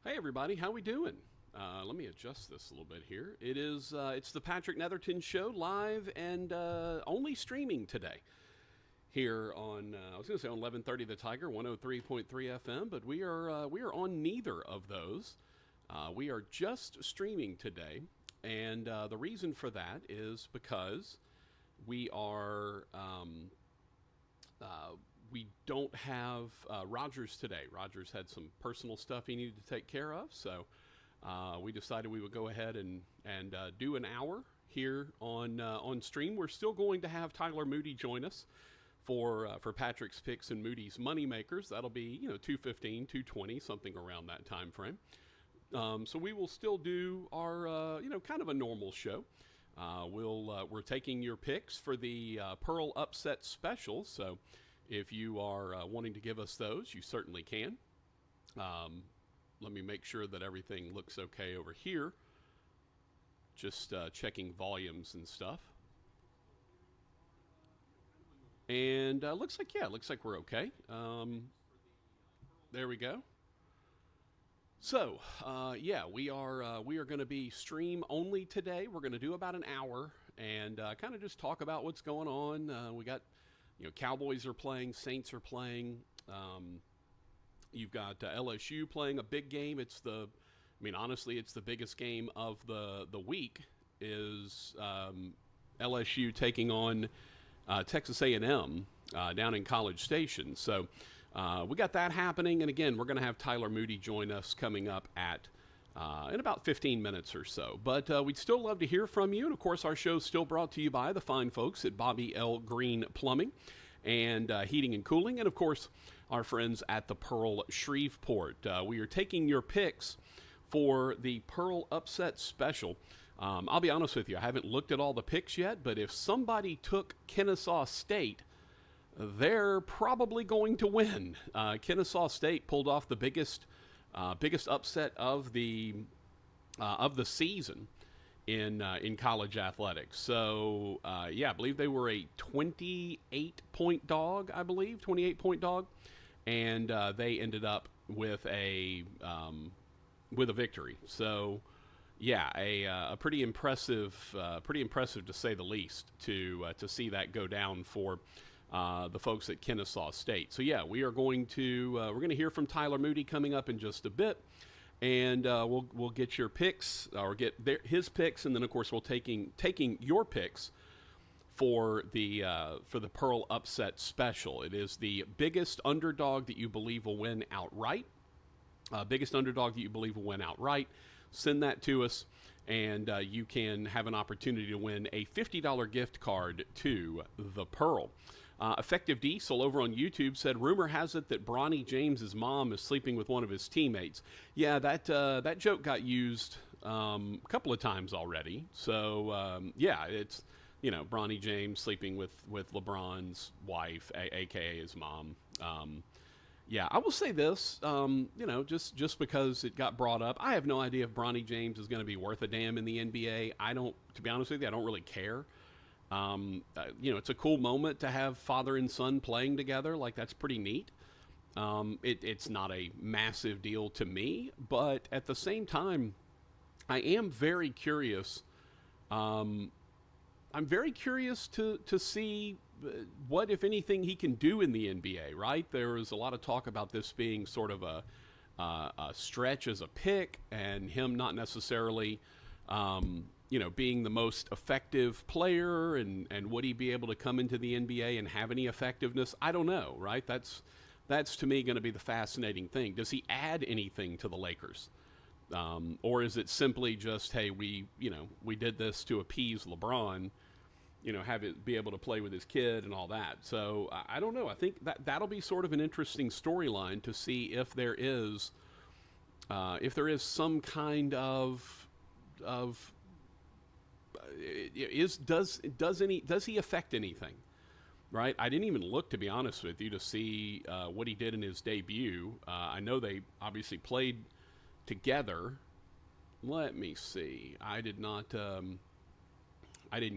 Hey everybody, how we doing? Let me adjust this a little bit here. It's the Patrick Netherton Show, live and only streaming today here on I was going to say on 1130 The Tiger, 103.3 FM, but we are on neither of those. We are just streaming today, and the reason for that is because we are. We don't have Rogers today. Rogers had some personal stuff he needed to take care of, so we decided we would go ahead and do an hour here on stream. We're still going to have Tyler Moody join us for Patrick's picks and Moody's Moneymakers. That'll be 2:15, 2:20, something around that time frame. So we will still do our kind of a normal show. We're taking your picks for the Pearl Upset Special, so if you are wanting to give us those, you certainly can. Let me make sure that everything looks okay over here. Just checking volumes and stuff. And looks like we're okay. There we go. So, we are going to be stream only today. We're going to do about an hour and kind of just talk about what's going on. We got, Cowboys are playing, Saints are playing. You've got LSU playing a big game. Honestly, it's the biggest game of the week. Is LSU taking on Texas A&M down in College Station? So. We got that happening, and again, we're going to have Tyler Moody join us coming up in about 15 minutes or so. But we'd still love to hear from you, and of course, our show's still brought to you by the fine folks at Bobby L. Greene Plumbing and Heating and Cooling, and of course, our friends at the Pearl Shreveport. We are taking your picks for the Pearl Upset Special. I'll be honest with you, I haven't looked at all the picks yet, but if somebody took Kennesaw State, they're probably going to win. Kennesaw State pulled off the biggest upset of the season in college athletics. So I believe they were a 28-point dog. 28-point dog, and they ended up with a victory. So a pretty impressive to say the least to see that go down for the folks at Kennesaw State. So we are going to hear from Tyler Moody coming up in just a bit, and we'll get your picks or get his picks, and then of course we'll taking your picks for the Pearl Upset Special. It is the biggest underdog that you believe will win outright. Send that to us, and you can have an opportunity to win a $50 gift card to the Pearl. Effective Diesel over on YouTube said, rumor has it that Bronny James's mom is sleeping with one of his teammates. Yeah, that joke got used a couple of times already. So, it's, Bronny James sleeping with LeBron's wife, a.k.a. his mom. I will say this, just because it got brought up, I have no idea if Bronny James is going to be worth a damn in the NBA. To be honest with you, I don't really care. It's a cool moment to have father and son playing together. Like, that's pretty neat. It's not a massive deal to me, but at the same time, I am very curious. I'm very curious to see what, if anything, he can do in the NBA, right? There was a lot of talk about this being sort of a stretch as a pick, and him not necessarily, being the most effective player, and would he be able to come into the NBA and have any effectiveness? I don't know, right? That's to me going to be the fascinating thing. Does he add anything to the Lakers? Or is it simply just, hey, we did this to appease LeBron, have it be able to play with his kid and all that. So I don't know. I think that'll be sort of an interesting storyline to see if there is some kind of does he affect anything? Right? I didn't even look, to be honest with you, to see what he did in his debut. I know they obviously played together. Let me see. I didn't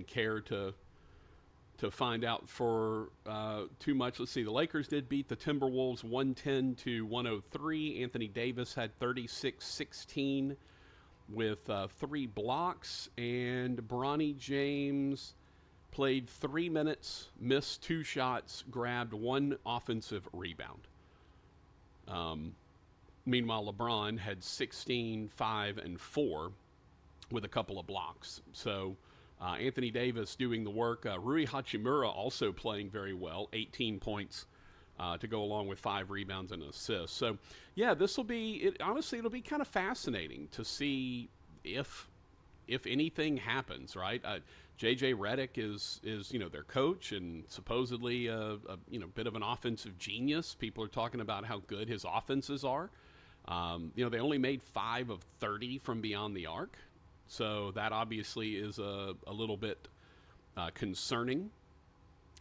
care to to find out for too much. Let's see. The Lakers did beat the Timberwolves 110-103. Anthony Davis had 36-16 with 3 blocks, and Bronny James played 3 minutes, missed 2 shots, grabbed 1 offensive rebound. Meanwhile, LeBron had 16, 5, and 4 with a couple of blocks. So Anthony Davis doing the work. Rui Hachimura also playing very well, 18 points to go along with 5 rebounds and assists. So, yeah, this will be, honestly, it'll be kind of fascinating to see if anything happens, right? J.J. Redick is their coach and supposedly a bit of an offensive genius. People are talking about how good his offenses are. They only made 5 of 30 from beyond the arc. So that obviously is a little bit concerning.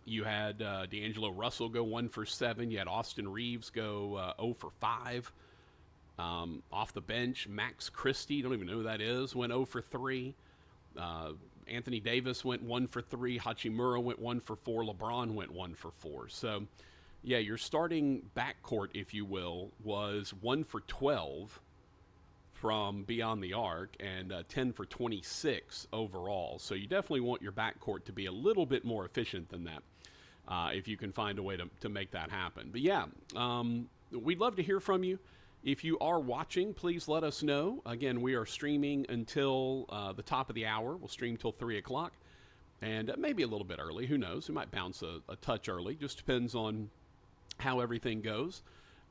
You had D'Angelo Russell go 1 for 7. You had Austin Reeves go 0 for 5. Off the bench, Max Christie, don't even know who that is, went 0 for 3. Anthony Davis went 1 for 3. Hachimura went 1 for 4. LeBron went 1 for 4. So, yeah, your starting backcourt, if you will, was 1 for 12 from beyond the arc and 10 for 26 overall. So you definitely want your backcourt to be a little bit more efficient than that if you can find a way to make that happen. But, yeah, we'd love to hear from you. If you are watching, please let us know. Again, we are streaming until the top of the hour. We'll stream till 3 o'clock, and maybe a little bit early. Who knows? We might bounce a touch early. Just depends on how everything goes.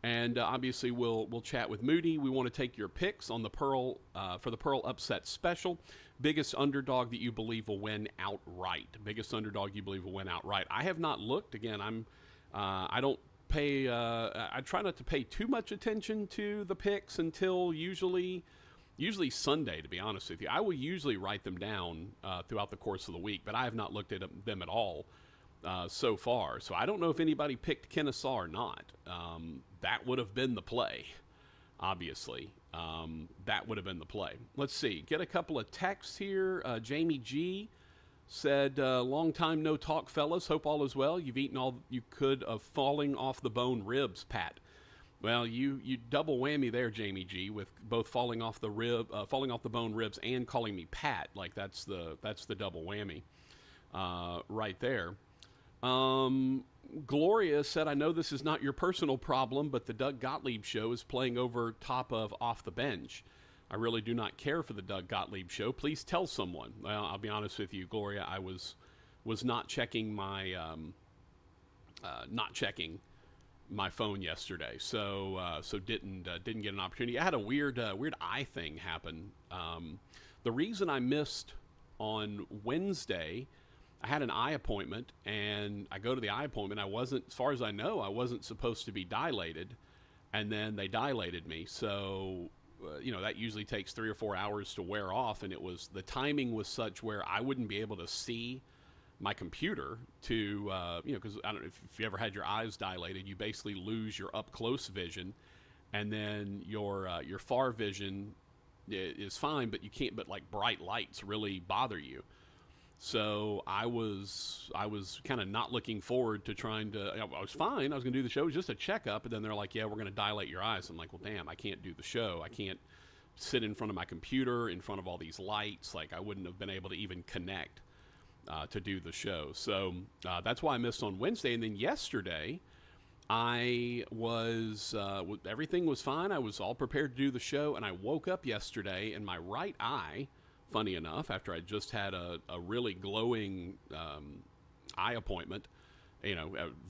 And obviously, we'll chat with Moody. We want to take your picks on the Pearl for the Pearl Upset Special. Biggest underdog that you believe will win outright. Biggest underdog you believe will win outright. I have not looked. Again, I don't pay. I try not to pay too much attention to the picks until usually Sunday. To be honest with you, I will usually write them down throughout the course of the week, but I have not looked at them at all so far. So I don't know if anybody picked Kennesaw or not. That would have been the play, obviously. That would have been the play. Let's see. Get a couple of texts here. Jamie G said, long time no talk, fellas. Hope all is well. You've eaten all you could of falling off the bone ribs, Pat. Well, you double whammy there, Jamie G, with both falling off the bone ribs and calling me Pat. Like that's the double whammy right there. Gloria said, I know this is not your personal problem, but the Doug Gottlieb show is playing over top of Off the Bench. I really do not care for the Doug Gottlieb show. Please tell someone. Well, I'll be honest with you, Gloria. I was not checking my phone yesterday, so didn't get an opportunity. I had a weird eye thing happen. The reason I missed on Wednesday, I had an eye appointment, and I go to the eye appointment. As far as I know, I wasn't supposed to be dilated, and then they dilated me. So, that usually takes 3 or 4 hours to wear off, and the timing was such where I wouldn't be able to see my computer to, because I don't know if you ever had your eyes dilated, you basically lose your up close vision, and then your far vision is fine, but you can't. But like bright lights really bother you. So I was kind of not looking forward to trying to. I was fine. I was going to do the show. It was just a checkup, and then they're like, "Yeah, we're going to dilate your eyes." I'm like, "Well, damn, I can't do the show. I can't sit in front of my computer in front of all these lights. Like I wouldn't have been able to even connect to do the show." So that's why I missed on Wednesday, and then yesterday, I was everything was fine. I was all prepared to do the show, and I woke up yesterday, and my right eye. Funny enough, after I just had a really glowing eye appointment,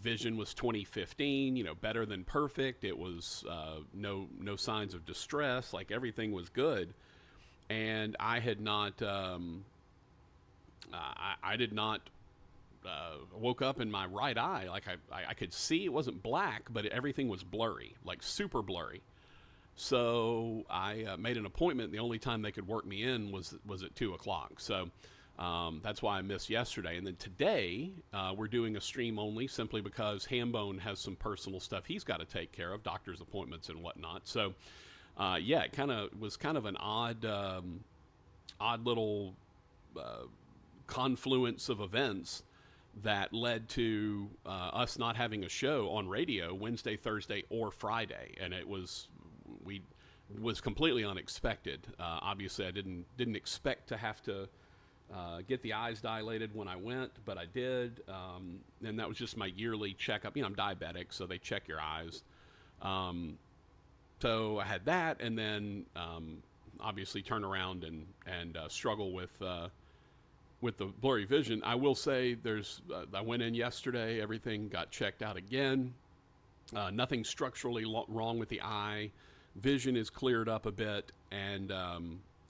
vision was 20/15, better than perfect. It was no signs of distress, like everything was good. And I had not, I did not woke up in my right eye. Like I could see, it wasn't black, but everything was blurry, like super blurry. So I made an appointment. The only time they could work me in was at 2 o'clock. So that's why I missed yesterday. And then today we're doing a stream only simply because Hambone has some personal stuff he's got to take care of, doctor's appointments and whatnot. So it was kind of an odd little confluence of events that led to us not having a show on radio Wednesday, Thursday, or Friday, and it was completely unexpected. Obviously, I didn't expect to have to get the eyes dilated when I went, but I did, and that was just my yearly checkup. I'm diabetic, so they check your eyes. So I had that, and then obviously turn around and struggle with the blurry vision. I will say I went in yesterday, everything got checked out again. Nothing structurally wrong with the eye. Vision is cleared up a bit, and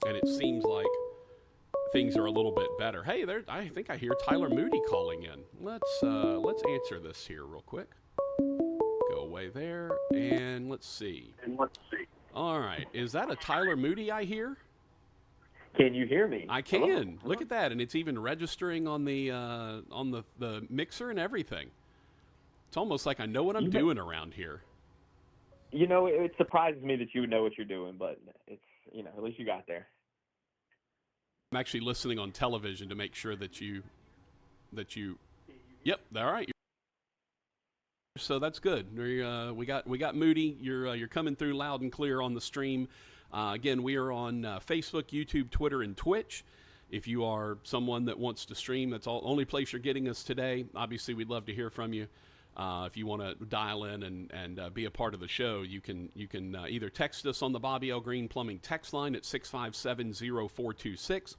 it seems like things are a little bit better. Hey, I think I hear Tyler Moody calling in. Let's answer this here real quick. Go away there, and let's see. All right, is that a Tyler Moody I hear? Can you hear me? I can. Hello. Look at that, and it's even registering on the mixer and everything. It's almost like I know what I'm doing around here. It surprises me that you would know what you're doing, but it's at least you got there. I'm actually listening on television to make sure that you. Yep. All right. So that's good. We got Moody. You're coming through loud and clear on the stream. Again, we are on Facebook, YouTube, Twitter, and Twitch. If you are someone that wants to stream, that's the only place you're getting us today. Obviously, we'd love to hear from you. If you want to dial in and be a part of the show, you can either text us on the Bobby L. Greene Plumbing text line at 657-0426,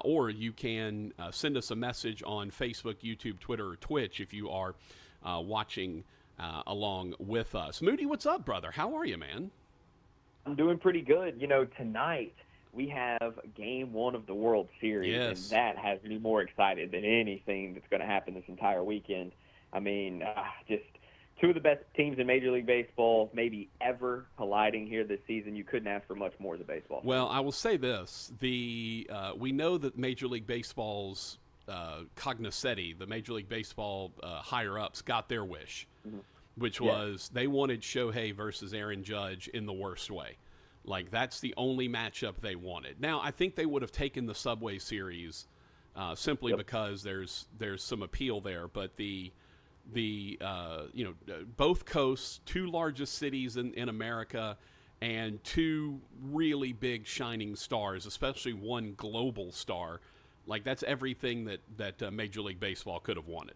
or you can send us a message on Facebook, YouTube, Twitter, or Twitch if you are watching along with us. Moody, what's up, brother? How are you, man? I'm doing pretty good. Tonight we have Game 1 of the World Series, yes. And that has me more excited than anything that's going to happen this entire weekend. I mean, just two of the best teams in Major League Baseball, maybe ever, colliding here this season. You couldn't ask for much more as a baseball fan. Well, I will say this. We know that Major League Baseball's cognoscenti, the Major League Baseball higher-ups, got their wish, which was they wanted Shohei versus Aaron Judge in the worst way. Like, that's the only matchup they wanted. Now, I think they would have taken the Subway Series simply because there's some appeal there, but both coasts, two largest cities in America, and two really big shining stars, especially one global star. Like, that's everything that Major League Baseball could have wanted.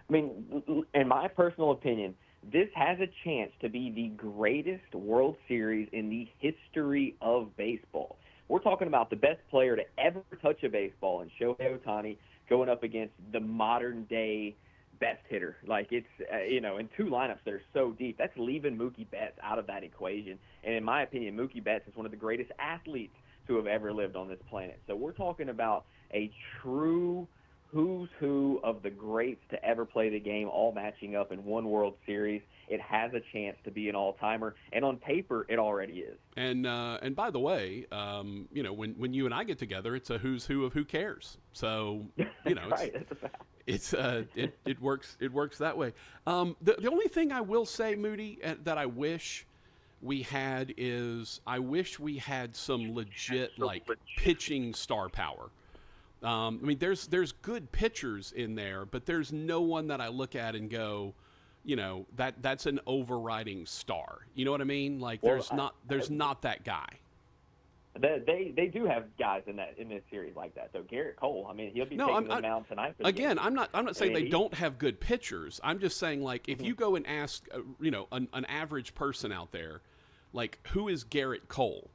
I mean, in my personal opinion, this has a chance to be the greatest World Series in the history of baseball. We're talking about the best player to ever touch a baseball in Shohei Ohtani going up against the modern-day best hitter. Like, it's, in two lineups that are so deep. That's leaving Mookie Betts out of that equation. And in my opinion, Mookie Betts is one of the greatest athletes to have ever lived on this planet. So we're talking about a true who's who of the greats to ever play the game, all matching up in one World Series. It has a chance to be an all-timer, and on paper, it already is. And by the way, when you and I get together, it's a who's who of who cares. So right, that's a fact. It works that way. The only thing I will say, Moody, that I wish we had is I wish we had some legit pitching star power. I mean, there's good pitchers in there, but there's no one that I look at and go, that's an overriding star. You know what I mean? Like, there's not that guy. They do have guys in this series like that. So Garrett Cole, I mean, he'll be taking the mound tonight. Again, I'm not saying they don't have good pitchers. I'm just saying, like, if you go and ask, an average person out there, like, who is Garrett Cole?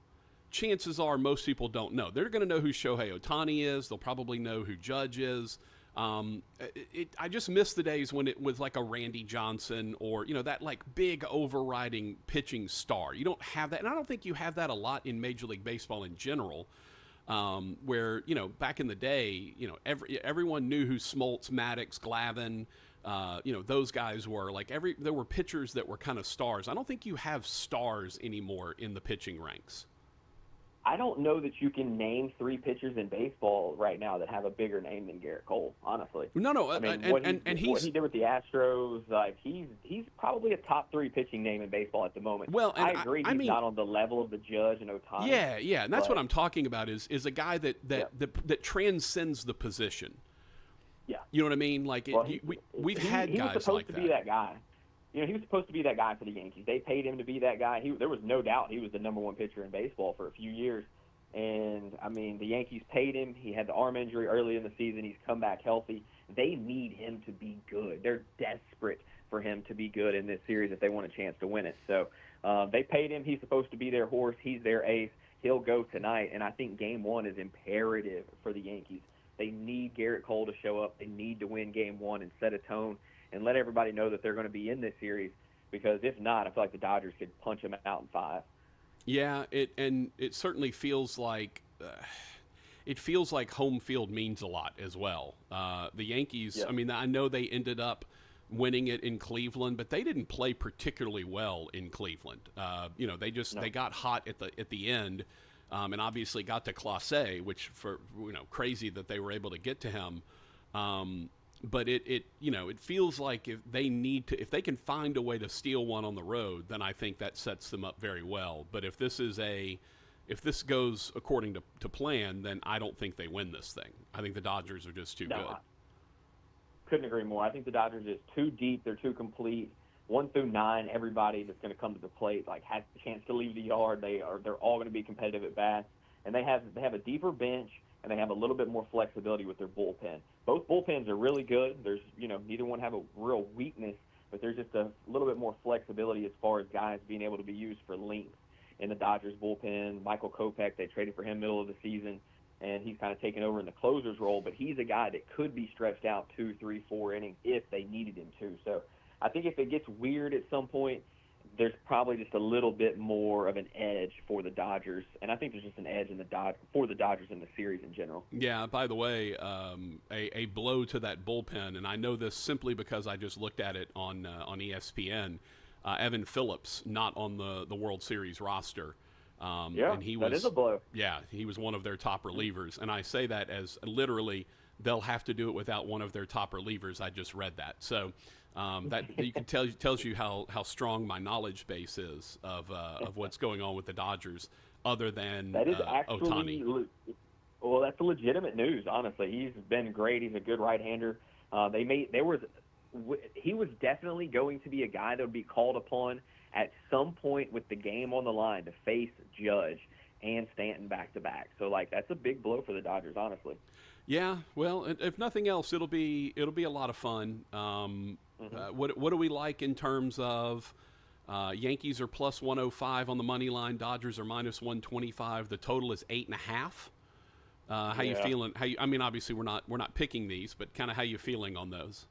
Chances are most people don't know. They're going to know who Shohei Ohtani is. They'll probably know who Judge is. I just miss the days when it was like a Randy Johnson or, that like big overriding pitching star. You don't have that. And I don't think you have that a lot in Major League Baseball in general, where, back in the day, everyone knew who Smoltz, Maddox, Glavine, those guys were. Like, there were pitchers that were kind of stars. I don't think you have stars anymore in the pitching ranks. I don't know that you can name three pitchers in baseball right now that have a bigger name than Garrett Cole, honestly. No. I mean, what he did with the Astros, like, he's probably a top three pitching name in baseball at the moment. Well, I agree he's not on the level of the Judge and Ohtani. Yeah, and that's what I'm talking about is a guy that transcends the position. Yeah. You know what I mean? Like Well, we've had he was guys supposed like to that. be that guy. He was supposed to be that guy for the Yankees. They paid him to be that guy. There was no doubt he was the number one pitcher in baseball for a few years. And, I mean, the Yankees paid him. He had the arm injury early in the season. He's come back healthy. They need him to be good. They're desperate for him to be good in this series if they want a chance to win it. So they paid him. He's supposed to be their horse. He's their ace. He'll go tonight. And I think Game 1 is imperative for the Yankees. They need Garrett Cole to show up. They need to win Game 1 and set a tone and let everybody know that they're going to be in this series, because if not, I feel like the Dodgers could punch them out in 5. Yeah, it certainly feels like home field means a lot as well. The Yankees, Yeah. I mean, I know they ended up winning it in Cleveland, but they didn't play particularly well in Cleveland. They got hot at the end, and obviously got to Clase, which crazy that they were able to get to him. But it feels like if they can find a way to steal one on the road, then I think that sets them up very well. But if this goes according to plan, then I don't think they win this thing. I think the Dodgers are just too good. I couldn't agree more. I think the Dodgers is too deep. They're too complete. 1 through 9, everybody that's going to come to the plate has a chance to leave the yard. They're all going to be competitive at bats, and they have a deeper bench, and they have a little bit more flexibility with their bullpen. Both bullpens are really good. There's neither one have a real weakness, but there's just a little bit more flexibility as far as guys being able to be used for length in the Dodgers bullpen. Michael Kopech, they traded for him middle of the season, and he's kind of taken over in the closer's role, but he's a guy that could be stretched out 2, 3, 4 innings if they needed him to. So I think if it gets weird at some point, there's probably just a little bit more of an edge for the Dodgers, and I think there's just an edge for the Dodgers in the series in general. Yeah, by the way, a blow to that bullpen, and I know this simply because I just looked at it on ESPN. Evan Phillips not on the World Series roster. And that is a blow. Yeah, he was one of their top relievers, and I say that as literally they'll have to do it without one of their top relievers. I just read that, so that you can tells you how strong my knowledge base is of what's going on with the Dodgers, other than that is actually Ohtani. Well, that's legitimate news. Honestly, he's been great. He's a good right-hander. He was definitely going to be a guy that would be called upon at some point with the game on the line to face Judge and Stanton back-to-back. So, that's a big blow for the Dodgers, honestly. Yeah, well, if nothing else, it'll be a lot of fun. What do we like in terms of Yankees are plus 105 on the money line, Dodgers are minus 125. The total is 8.5. How you feeling? I mean, obviously we're not picking these, but kind of how you feeling on those?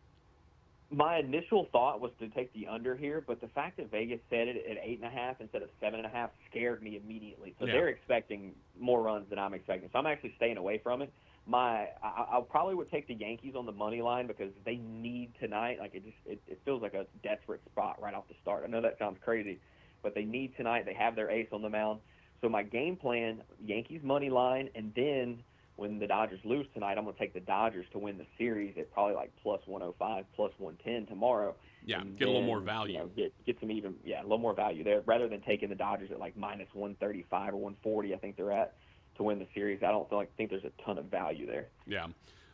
My initial thought was to take the under here, but the fact that Vegas set it at 8.5 instead of 7.5 scared me immediately. So they're expecting more runs than I'm expecting. So I'm actually staying away from it. I probably would take the Yankees on the money line because they need tonight. It feels like a desperate spot right off the start. I know that sounds crazy, but they need tonight. They have their ace on the mound. So my game plan: Yankees money line, and then when the Dodgers lose tonight, I'm going to take the Dodgers to win the series at probably plus 105, plus 110 tomorrow. Yeah, get a little more value. Get some a little more value there rather than taking the Dodgers at minus 135 or 140. I think they're at to win the series. I don't think there's a ton of value there. Yeah.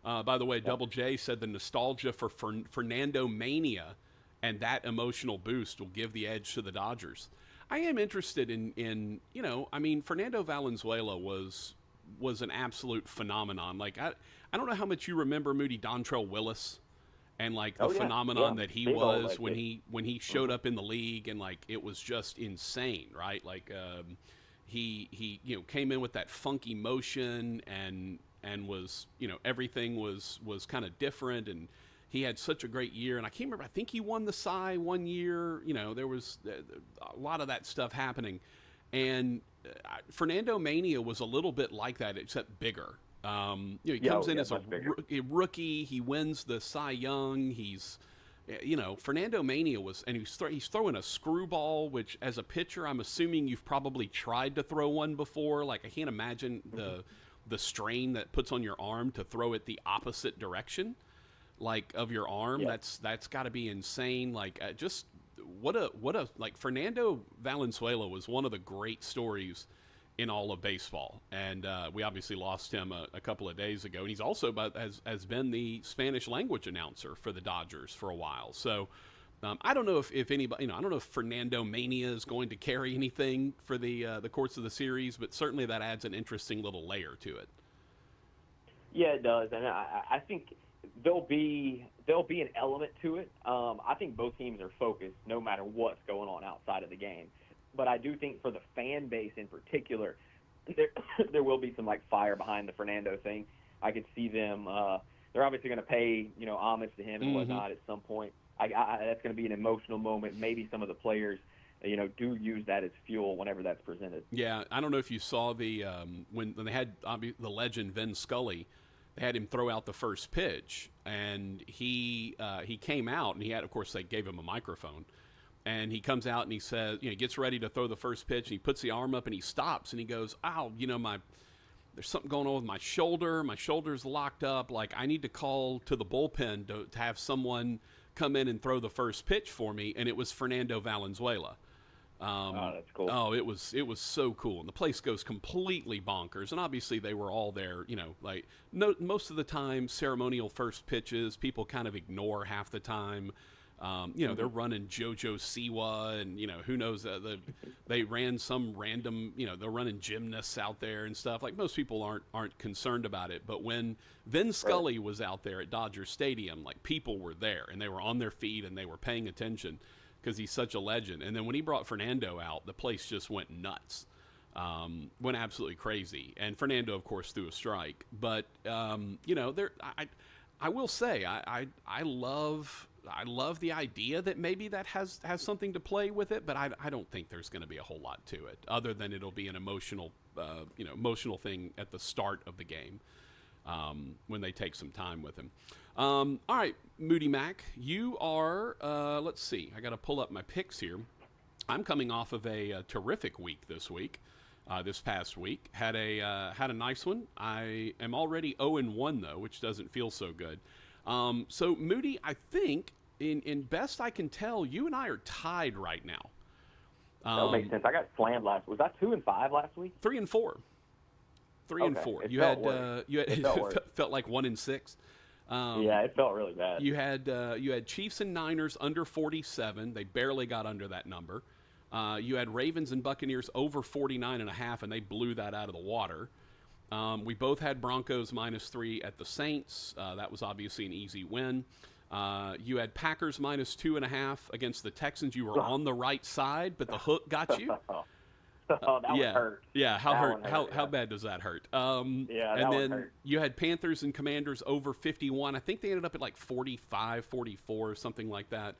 By the way, Double J said the nostalgia for Fernando Mania and that emotional boost will give the edge to the Dodgers. I am interested in Fernando Valenzuela was an absolute phenomenon. I don't know how much you remember Moody Dontrell Willis and the phenomenon that he was when he showed up in the league, and it was just insane, right? He came in with that funky motion and was everything was kind of different, and he had such a great year. And I can't remember, I think he won the Cy one year. There was a lot of that stuff happening, and Fernando Mania was a little bit like that, except bigger. He comes in as a rookie. He wins the Cy Young. He's, Fernando Mania was, and he's throwing a screwball, which as a pitcher, I'm assuming you've probably tried to throw one before. I can't imagine the strain that puts on your arm to throw it the opposite direction, of your arm. Yeah. That's got to be insane. Fernando Valenzuela was one of the great stories in all of baseball. And we obviously lost him a couple of days ago. And he's also has been the Spanish language announcer for the Dodgers for a while. So I don't know if anybody, I don't know if Fernando Mania is going to carry anything for the course of the series, but certainly that adds an interesting little layer to it. Yeah, it does, and I think there'll be an element to it. I think both teams are focused no matter what's going on outside of the game. But I do think for the fan base in particular, there will be some like fire behind the Fernando thing. I could see them. They're obviously going to pay homage to him and whatnot at some point. That's going to be an emotional moment. Maybe some of the players, do use that as fuel whenever that's presented. Yeah, I don't know if you saw the when they had the legend Vin Scully. They had him throw out the first pitch, and he came out, and of course, they gave him a microphone, and he comes out and he says, he gets ready to throw the first pitch, and he puts the arm up and he stops and he goes, "Ow, there's something going on with my shoulder. My shoulder's locked up. Like I need to call to the bullpen to have someone come in and throw the first pitch for me." And it was Fernando Valenzuela. That's cool. Oh, it was so cool, and the place goes completely bonkers. And obviously, they were all there. Most of the time, ceremonial first pitches, people kind of ignore half the time. They're running JoJo Siwa, and who knows? They ran some random. They're running gymnasts out there and stuff. Like most people aren't concerned about it. But when Vin Scully was out there at Dodger Stadium, like people were there and they were on their feet and they were paying attention, because he's such a legend. And then when he brought Fernando out, the place just went nuts, went absolutely crazy. And Fernando, of course, threw a strike. But I will say I love the idea that maybe that has something to play with it. But I don't think there's going to be a whole lot to it, other than it'll be an emotional thing at the start of the game. When they take some time with him. All right, Moody Mac, you are, let's see, I got to pull up my picks here. I'm coming off of a terrific week this past week. Had a nice one. I am already 0-1, though, which doesn't feel so good. So, Moody, I think, in best I can tell, you and I are tied right now. That makes sense. I got slammed last week. Was I 2-5 last week? 3-4. 3-4. It felt like 1-6. Yeah, it felt really bad. You had Chiefs and Niners under 47. They barely got under that number. You had Ravens and Buccaneers over 49.5, and they blew that out of the water. We both had Broncos -3 at the Saints. That was obviously an easy win. You had Packers -2.5 against the Texans. You were on the right side, but the hook got you. That one hurt. Yeah, how bad does that hurt? And then hurt. You had Panthers and Commanders over 51. I think they ended up at like 45, 44 or something like that.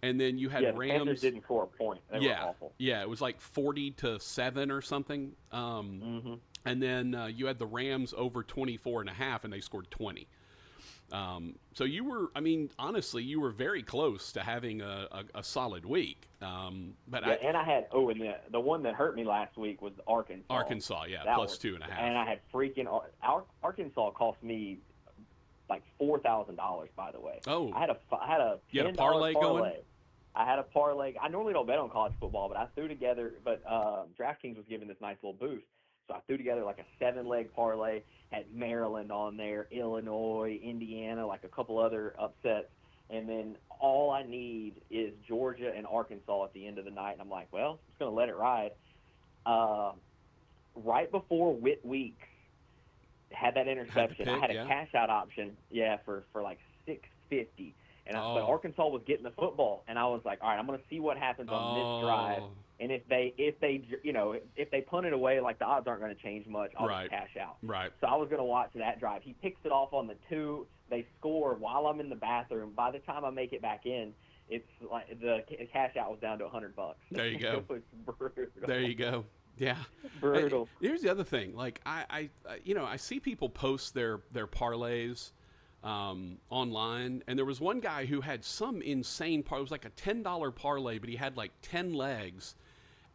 And then you had Rams. The Panthers didn't score a point. They were awful. Yeah, it was like 40-7 or something. And then you had the Rams over 24.5, and they scored 20. So you were, honestly, you were very close to having a solid week. And I had, and the one that hurt me last week was Arkansas. Arkansas, yeah, +2.5. And I had Arkansas cost me like $4,000, by the way. Oh. I had a you had a parlay going? I had a parlay. I normally don't bet on college football, but I threw together, DraftKings was giving this nice little boost. So I threw together like a 7-leg parlay, had Maryland on there, Illinois, Indiana, like a couple other upsets. And then all I need is Georgia and Arkansas at the end of the night. And I'm like, well, I'm just going to let it ride. Right before Whit Week had that interception, I had a cash-out option, for like $650. But Arkansas was getting the football, and I was like, all right, I'm going to see what happens on this drive. And if they punt it away, like the odds aren't going to change much, I'll just cash out. Right. So I was going to watch that drive. He picks it off on the 2. They score while I'm in the bathroom. By the time I make it back in, it's like the cash out was down to $100. There you go. It was brutal. There you go. Yeah. Brutal. Here's the other thing. Like I see people post their parlays online, and there was one guy who had some insane parlay. It was like a $10 parlay, but he had like 10 legs.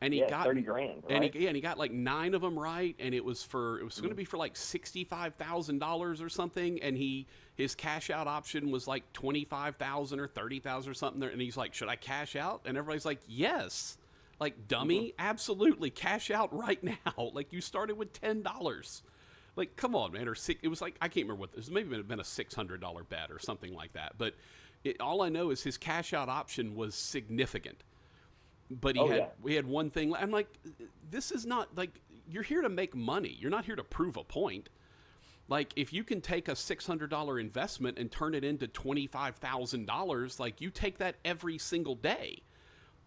And he got $30,000, right? And he got like 9 of them right, and it was going to be for like $65,000 or something, and his cash out option was like $25,000 or $30,000 or something there, and he's like, should I cash out? And everybody's like, yes. Like, dummy, absolutely, cash out right now. Like, you started with $10. Like, come on, man. Or it was like, I can't remember what this, maybe it had been a $600 bet or something like that. But all I know is his cash out option was significant. But we had one thing. I'm like, this is not, like, you're here to make money. You're not here to prove a point. Like, if you can take a $600 investment and turn it into $25,000, like, you take that every single day.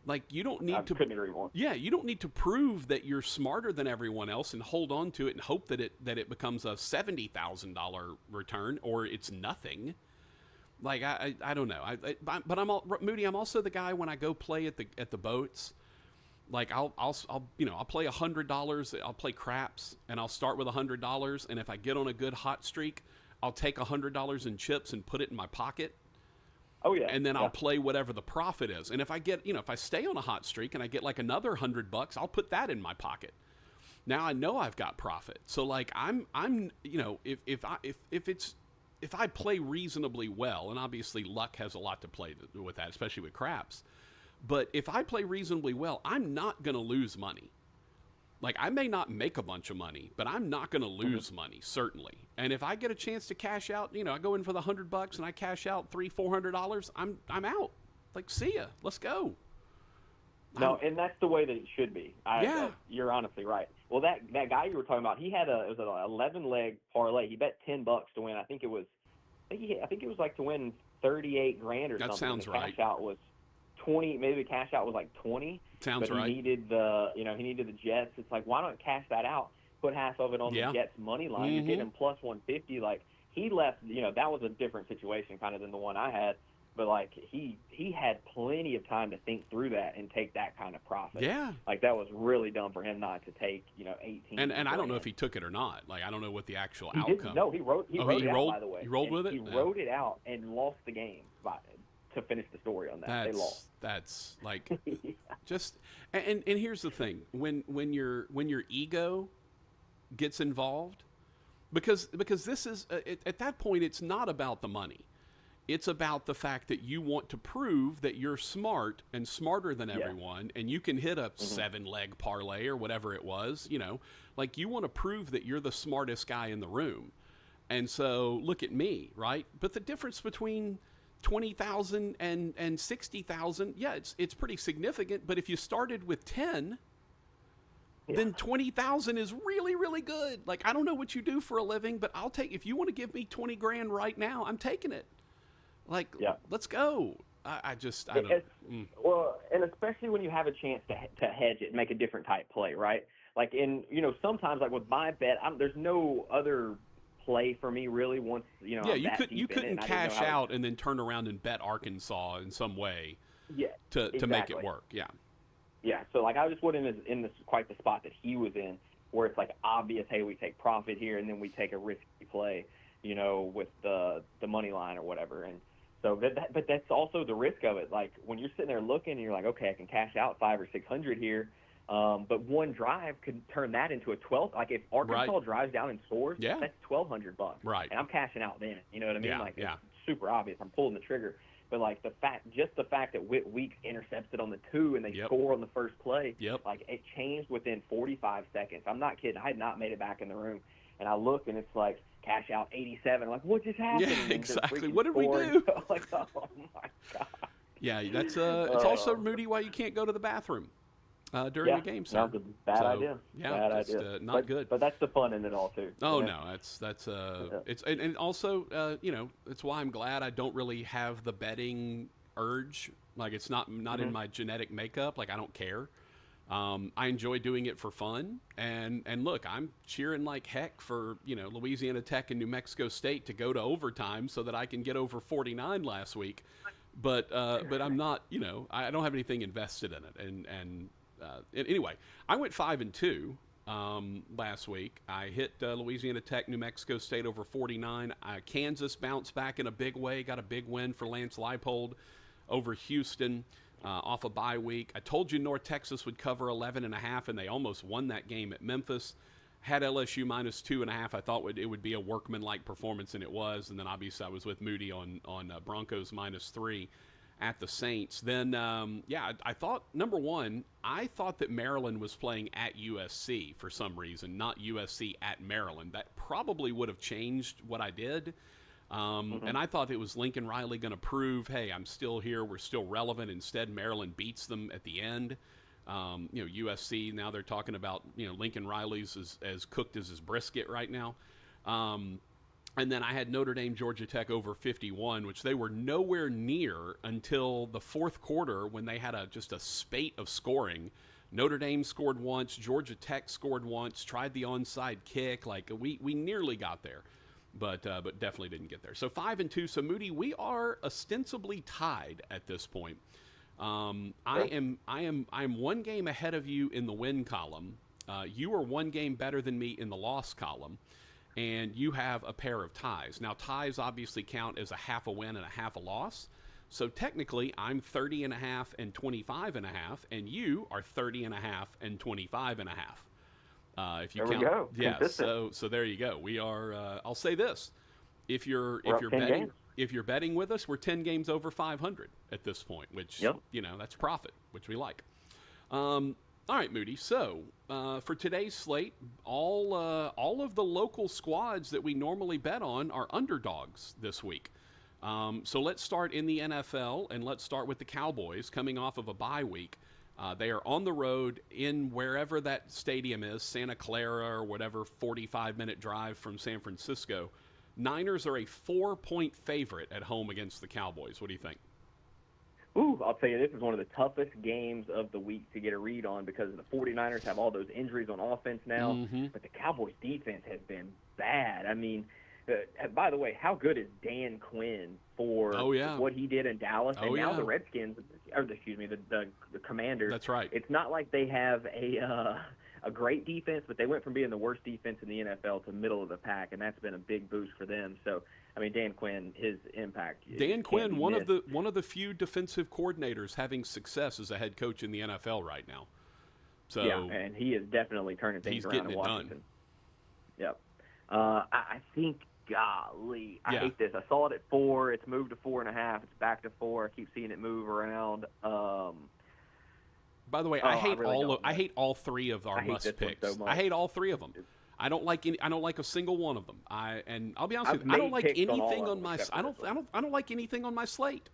Like, you don't need to. Couldn't agree more. Yeah, you don't need to prove that you're smarter than everyone else and hold on to it and hope that it becomes a $70,000 return or it's nothing. Like, I don't know. But Moody. I'm also the guy when I go play at the boats. Like, I'll play $100. I'll play craps and I'll start with $100. And if I get on a good hot streak, I'll take $100 in chips and put it in my pocket. Oh yeah. And then I'll play whatever the profit is. And if I get, if I stay on a hot streak and I get like another $100, I'll put that in my pocket. Now I know I've got profit. So like I'm if I play reasonably well, and obviously luck has a lot to play with that, especially with craps. But if I play reasonably well, I'm not going to lose money. Like, I may not make a bunch of money, but I'm not going to lose money, certainly. And if I get a chance to cash out, I go in for the $100 and I cash out $300-400, I'm out. Like, see ya. Let's go. No, and that's the way that it should be. You're honestly right. Well, that guy you were talking about, he had it was an 11-leg parlay. He bet $10 to win. I think it was like to win $38,000 or something. That sounds right. Cash out was 20. Maybe the cash out was like 20. Sounds but right. He needed the Jets. It's like, why not cash that out? Put half of it on the Jets money line. You're getting plus 150. Like, he left. That was a different situation kind of than the one I had. But like he had plenty of time to think through that and take that kind of profit. Yeah. Like, that was really dumb for him not to take 18. And I don't know if he took it or not. Like, I don't know what the actual outcome. No, he wrote it out, by the way. He rolled with it. He wrote it out and lost the game to finish the story on that. They lost. That's like just and here's the thing. When your ego gets involved, because this is at that point it's not about the money. It's about the fact that you want to prove that you're smart and smarter than everyone, and you can hit a 7-leg parlay or whatever it was, like, you want to prove that you're the smartest guy in the room. And so look at me, right? But the difference between 20,000 and 60,000, it's pretty significant. But if you started with 10, then 20,000 is really, really good. Like, I don't know what you do for a living, but I'll take, if you want to give me 20 grand right now, I'm taking it. Like, let's go. I don't know. Well, and especially when you have a chance to hedge it and make a different type play, right? Like, sometimes, like with my bet, there's no other play for me really once, you couldn't cash out and then turn around and bet Arkansas in some way to make it work. Yeah, so like I just wasn't in this quite the spot that he was in, where it's like obvious, hey, we take profit here and then we take a risky play, with the money line or whatever. And so, but that's also the risk of it. Like, when you're sitting there looking and you're like, okay, I can cash out $500 or $600 here, but one drive could turn that into a 12. Like, if Arkansas drives down and scores, that's $1,200. Right. And I'm cashing out then. You know what I mean? Yeah, It's super obvious. I'm pulling the trigger. But like the fact that Weeks intercepted on the 2 and they score on the first play, like, it changed within 45 seconds. I'm not kidding. I had not made it back in the room, and I look and it's like cash out 87. I'm like, what just happened? Yeah, exactly. What did we do? Like, oh my god. Yeah, that's it's also, Moody, why you can't go to the bathroom during the game. That's a bad idea. Yeah, bad idea. Not good. But that's the fun in it all too. Oh no, that's it's and also it's why I'm glad I don't really have the betting urge. Like, it's not in my genetic makeup. Like, I don't care. I enjoy doing it for fun, and look, I'm cheering like heck for Louisiana Tech and New Mexico State to go to overtime so that I can get over 49 last week. But I'm not, I don't have anything invested in it. And anyway, I went 5-2 last week. I hit Louisiana Tech, New Mexico State over 49. Kansas bounced back in a big way, got a big win for Lance Leipold over Houston. Off a bye week. I told you North Texas would cover 11.5, and they almost won that game at Memphis. Had LSU -2.5. I thought it would be a workmanlike performance, and it was. And then obviously I was with Moody on Broncos -3. at the Saints. Then, I thought, number one, I thought that Maryland was playing at USC for some reason, not USC at Maryland. That probably would have changed what I did. And I thought it was Lincoln Riley going to prove, hey, I'm still here, we're still relevant. Instead, Maryland beats them at the end. USC, now they're talking about, Lincoln Riley's as cooked as his brisket right now. And then I had Notre Dame, Georgia Tech over 51, which they were nowhere near until the fourth quarter when they had just a spate of scoring. Notre Dame scored once, Georgia Tech scored once, tried the onside kick. Like we nearly got there, but definitely didn't get there. So 5-2. So Moody, we are ostensibly tied at this point. I am one game ahead of you in the win column. You are one game better than me in the loss column. And you have a pair of ties. Now, ties obviously count as a half a win and a half a loss. So technically, I'm 30.5 and 25.5, and you are 30.5 and 25.5. If you there count, we go. Yeah. Consistent. So there you go. We are. I'll say this: if you're betting with us, we're 10 games over 500 at this point, which that's profit, which we like. All right, Moody. So for today's slate, all of the local squads that we normally bet on are underdogs this week. So let's start in the NFL, and let's start with the Cowboys coming off of a bye week. They are on the road in wherever that stadium is, Santa Clara or whatever, 45-minute drive from San Francisco. Niners are a 4-point favorite at home against the Cowboys. What do you think? Ooh, I'll tell you, this is one of the toughest games of the week to get a read on because the 49ers have all those injuries on offense now, but the Cowboys' defense has been bad. I mean, by the way, how good is Dan Quinn for what he did in Dallas? And now the Redskins, the Commanders. That's right. It's not like they have a great defense, but they went from being the worst defense in the NFL to middle of the pack, and that's been a big boost for them. So, I mean, Dan Quinn, his impact. Dan Quinn, one of the few defensive coordinators having success as a head coach in the NFL right now. So yeah, and he is definitely turning things around in Washington. Yep. I think, golly, I hate this. I saw it at 4. It's moved to 4.5. It's back to 4. I keep seeing it move around. By the way, I hate all three of our must picks. So I hate all three of them. I don't like a single one of them. I'll be honest with you, I don't like anything on my. I don't like anything on my slate.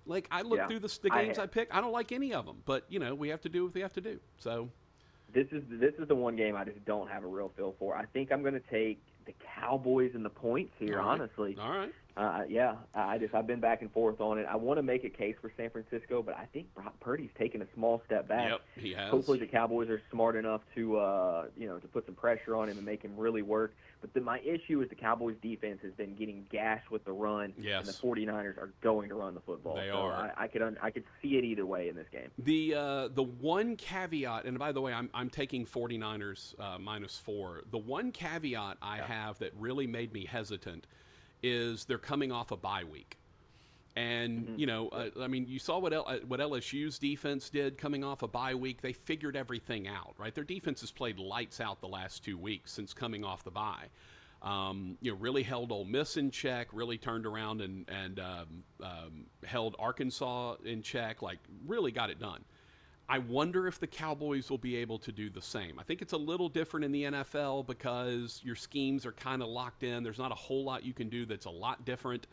Like I look through the games I pick. I don't like any of them. But we have to do what we have to do. So this is the one game I just don't have a real feel for. I think I'm going to take the Cowboys and the points here. Honestly. All right. I've been back and forth on it. I want to make a case for San Francisco, but I think Brock Purdy's taken a small step back. Yep, he has. Hopefully the Cowboys are smart enough to put some pressure on him and make him really work. But my issue is the Cowboys' defense has been getting gashed with the run, and the 49ers are going to run the football. They are. I could see it either way in this game. The one caveat, and by the way, I'm taking 49ers -4. The one caveat I have that really made me hesitant is they're coming off a bye week. And, I mean, you saw what LSU's defense did coming off a bye week. They figured everything out, right? Their defense has played lights out the last 2 weeks since coming off the bye. Really held Ole Miss in check, really turned around and held Arkansas in check, like really got it done. I wonder if the Cowboys will be able to do the same. I think it's a little different in the NFL because your schemes are kind of locked in. There's not a whole lot you can do that's a lot different.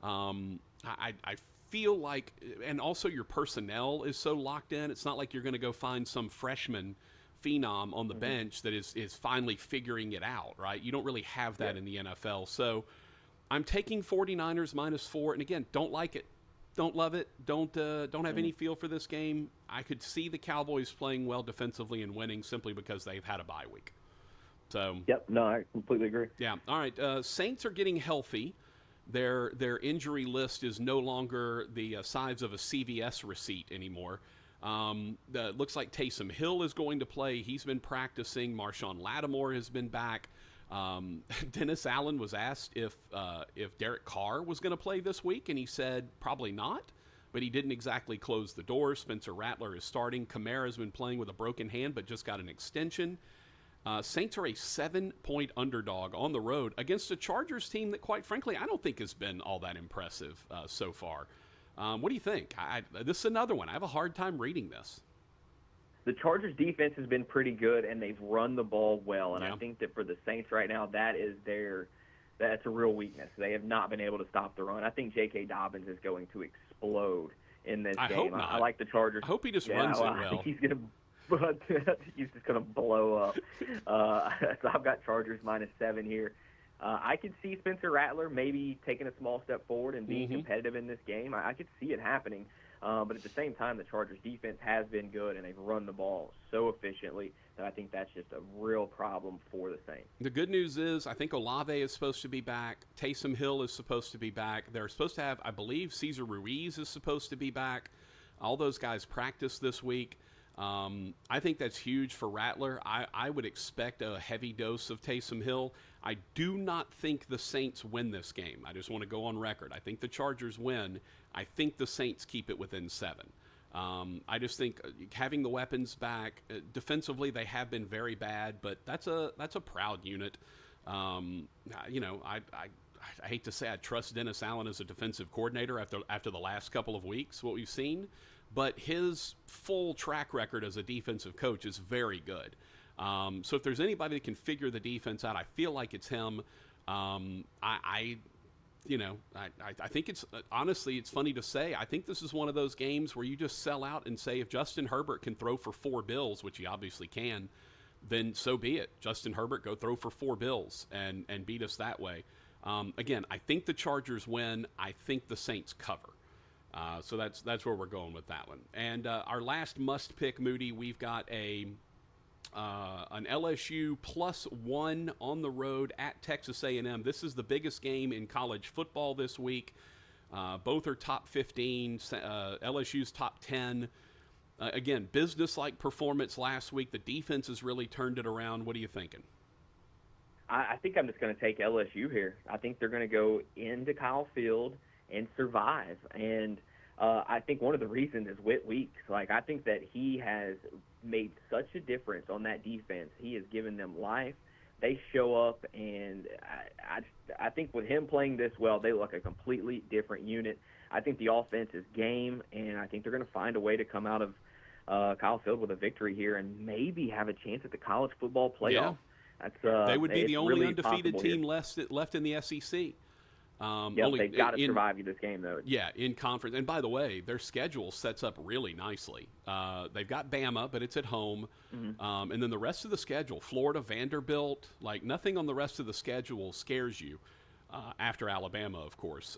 I feel like, and also your personnel is so locked in. It's not like you're going to go find some freshman phenom on the bench that is finally figuring it out, right? You don't really have that in the NFL. So I'm taking 49ers -4. And again, don't like it. Don't love it. Don't have any feel for this game. I could see the Cowboys playing well defensively and winning simply because they've had a bye week. So. Yep. No, I completely agree. Yeah. All right. Saints are getting healthy. Their injury list is no longer the size of a CVS receipt anymore. Looks like Taysom Hill is going to play. He's been practicing. Marshawn Lattimore has been back. Dennis Allen was asked if Derek Carr was going to play this week, and he said probably not, but he didn't exactly close the door. Spencer Rattler is starting. Kamara's been playing with a broken hand, but just got an extension. Saints are a 7-point underdog on the road against a Chargers team that, quite frankly, I don't think has been all that impressive so far. What do you think? This is another one. I have a hard time reading this. The Chargers defense has been pretty good, and they've run the ball well. And Yeah. I think that for the Saints right now, that's a real weakness. They have not been able to stop the run. I think J.K. Dobbins is going to explode in this I game. hope not. I like the Chargers. I hope he just runs it I well. think he's just going to blow up. So I've got Chargers -7 here. I could see Spencer Rattler maybe taking a small step forward and being competitive in this game. I could see it happening. But at the same time, the Chargers defense has been good, and they've run the ball so efficiently that I think that's just a real problem for the Saints. The good news is I think Olave is supposed to be back. Taysom Hill is supposed to be back. They're supposed to have, I believe, Cesar Ruiz is supposed to be back. All those guys practice this week. I think that's huge for Rattler. I would expect a heavy dose of Taysom Hill. I do not think the Saints win this game. I just want to go on record. I think the Chargers win. I think the Saints keep it within 7. I just think having the weapons back defensively, they have been very bad, but that's a proud unit. You know, I hate to say I trust Dennis Allen as a defensive coordinator after the last couple of weeks, what we've seen, but his full track record as a defensive coach is very good. So if there's anybody that can figure the defense out, I feel like it's him. I think it's honestly, it's funny to say, I think this is one of those games where you just sell out and say if Justin Herbert can throw for 4 bills, which he obviously can, then so be it. Justin Herbert, go throw for 4 bills and beat us that way. Again, I think the Chargers win. I think the Saints cover. So that's where we're going with that one. And our last must pick, Moody, we've got an LSU +1 on the road at Texas A&M. This is the biggest game in college football this week. Both are top 15. LSU's top 10. Again, business-like performance last week. The defense has really turned it around. What are you thinking? I think I'm just going to take LSU here. I think they're going to go into Kyle Field and survive. And I think one of the reasons is Whit Weeks. Like, I think that he has made such a difference on that defense. He has given them life. They show up, and I think with him playing this well, they look a completely different unit. I think the offense is game, and I think they're going to find a way to come out of Kyle Field with a victory here and maybe have a chance at the college football playoff. Yeah. They would be the only really undefeated team here. left in the SEC. They've got to survive this game, though. Yeah, in conference. And by the way, their schedule sets up really nicely. They've got Bama, but it's at home. And then the rest of the schedule, Florida, Vanderbilt, like nothing on the rest of the schedule scares you after Alabama, of course.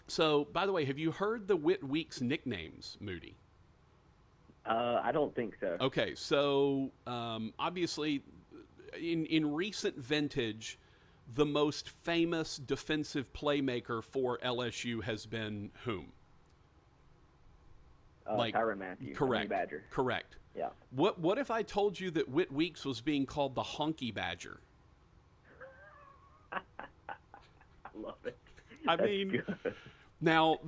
So, by the way, have you heard the Whit Weeks nicknames, Moody? I don't think so. Okay, so obviously in recent vintage, the most famous defensive playmaker for LSU has been whom? Tyrann Mathieu. Correct. Badger. Correct. Yeah. What if I told you that Whit Weeks was being called the Honky Badger? I love it. I That's mean, good. now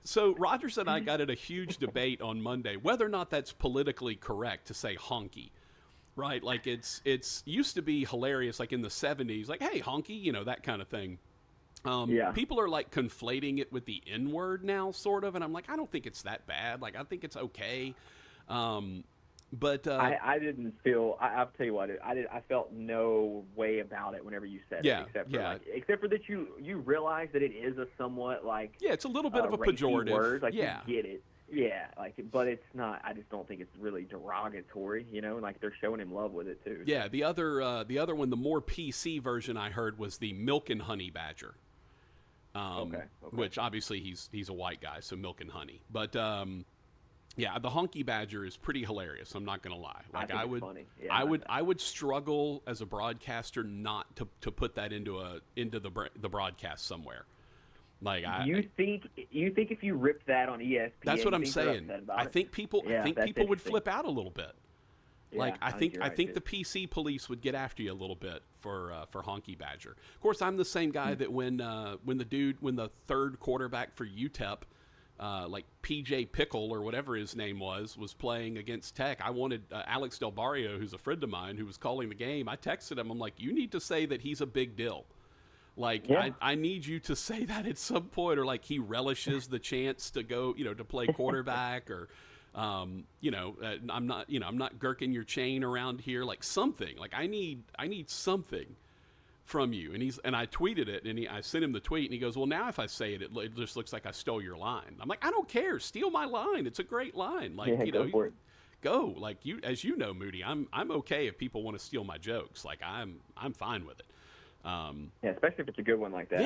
so Rogers and I got in a huge debate on Monday whether or not that's politically correct to say honky. Right, like it's used to be hilarious, like in the 70s, like, hey, honky, you know, that kind of thing. People are like conflating it with the N-word now, sort of, and I'm like, I don't think it's that bad. Like, I think it's okay. But I didn't feel. I'll tell you what. I felt no way about it whenever you said it, except for that you realize that it is a somewhat like it's a little bit of a pejorative word. Like you get it. Yeah, but it's not. I just don't think it's really derogatory, you know. Like they're showing him love with it too. Yeah, the other one, the more PC version I heard was the Milk and Honey Badger. Okay. Which obviously he's a white guy, so milk and honey. But the Honky Badger is pretty hilarious. I'm not gonna lie. Like I would, funny. Yeah, I would struggle as a broadcaster not to put that into the broadcast somewhere. Like you think if you ripped that on ESPN, that's what I'm saying. I think people would flip out a little bit. Like I think the PC police would get after you a little bit for Honky Badger. Of course, I'm the same guy that when the third quarterback for UTEP, like PJ Pickle or whatever his name was playing against Tech, I wanted Alex Del Barrio, who's a friend of mine, who was calling the game. I texted him. I'm like, you need to say that he's a big deal. Like, Yeah. I need you to say that at some point, or like he relishes the chance to go, to play quarterback, or, I'm not gherking your chain around here. Like something. Like I need something from you. And I tweeted it, and I sent him the tweet, and he goes, well, now if I say it, it just looks like I stole your line. I'm like, I don't care. Steal my line. It's a great line. Like, Yeah, go for it. Go. Like as you know, Moody, I'm okay if people want to steal my jokes. Like I'm fine with it. Yeah, especially if it's a good one like that.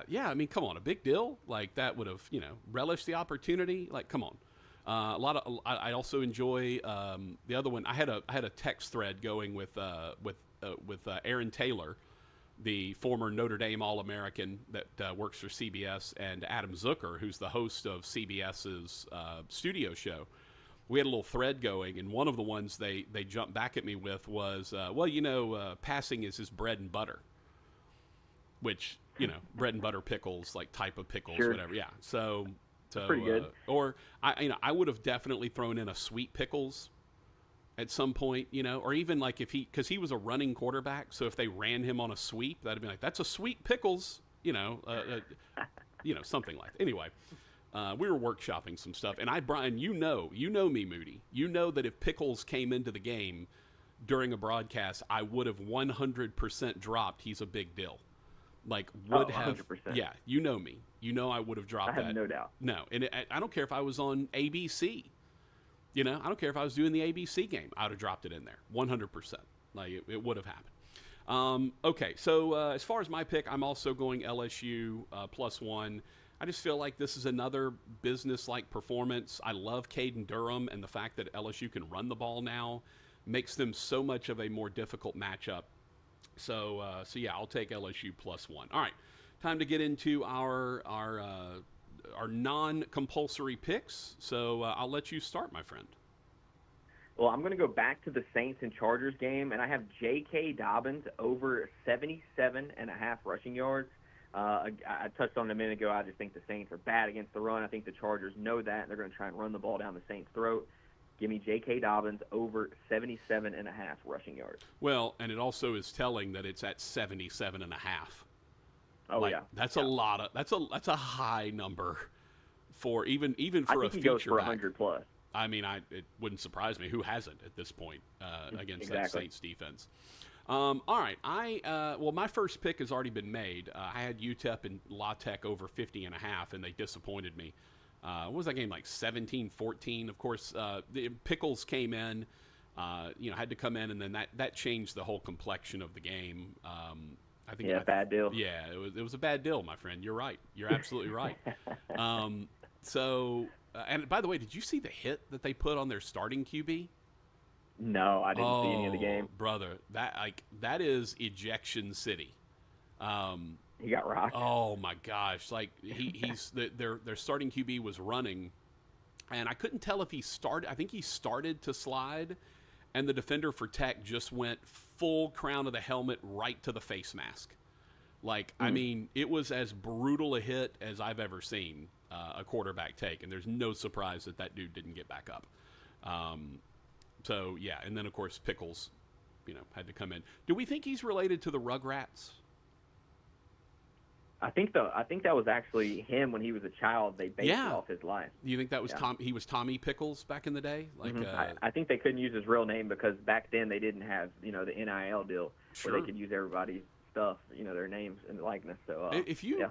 Yeah. I mean, come on, a big deal like that would have, relished the opportunity. Like, come on. I also enjoy the other one. I had a text thread going with Aaron Taylor, the former Notre Dame All-American that works for CBS, and Adam Zucker, who's the host of CBS's studio show. We had a little thread going, and one of the ones they jumped back at me with was, passing is his bread and butter. Which, bread and butter pickles, like type of pickles, Sure. whatever. Yeah. So pretty good. Or I would have definitely thrown in a sweet pickles at some point, or even like because he was a running quarterback. So if they ran him on a sweep, that'd be like, that's a sweet pickles, something like that. Anyway, we were workshopping some stuff, and Brian, you know me, Moody. You know that if pickles came into the game during a broadcast, I would have 100% dropped. He's a big deal. Like would have, 100%. yeah. You know me. I would have dropped that. I have no doubt. No, and I don't care if I was on ABC. I don't care if I was doing the ABC game. I would have dropped it in there, 100%. Like it would have happened. Okay, so as far as my pick, I'm also going LSU +1. I just feel like this is another business-like performance. I love Caden Durham, and the fact that LSU can run the ball now makes them so much of a more difficult matchup. So yeah, I'll take LSU +1. All right, time to get into our non-compulsory picks. So I'll let you start, my friend. Well, I'm going to go back to the Saints and Chargers game, and I have J.K. Dobbins over 77.5 rushing yards. I touched on it a minute ago. I just think the Saints are bad against the run. I think the Chargers know that, and they're going to try and run the ball down the Saints' throat. Give me J.K. Dobbins over 77.5 rushing yards. Well, and it also is telling that it's at 77.5. Oh, like, yeah. That's a lot of that's a high number for even for I a think he feature goes for back. 100 plus. I mean, it wouldn't surprise me. Who hasn't at this point against that Saints defense? All right, my first pick has already been made. I had UTEP and La Tech over 50.5, and they disappointed me. What was that game, like 17-14? Of course, the Pickles came in, had to come in, and then that changed the whole complexion of the game. I think. Yeah, bad deal. Yeah, it was a bad deal, my friend. You're right. You're absolutely right. And by the way, did you see the hit that they put on their starting QB? No, I didn't see any of the game. Brother, that is ejection city. He got rocked. Oh my gosh! Like he's their starting QB was running, and I couldn't tell if he started. I think he started to slide, and the defender for Tech just went full crown of the helmet right to the face mask. Like I mean, it was as brutal a hit as I've ever seen a quarterback take, and there's no surprise that dude didn't get back up. So yeah, and then of course Pickles, had to come in. Do we think he's related to the Rugrats? I think that was actually him when he was a child. They based it off his life. You think that was he was Tommy Pickles back in the day? Like I think they couldn't use his real name because back then they didn't have the NIL deal where they could use everybody's stuff, their names and likeness. So if you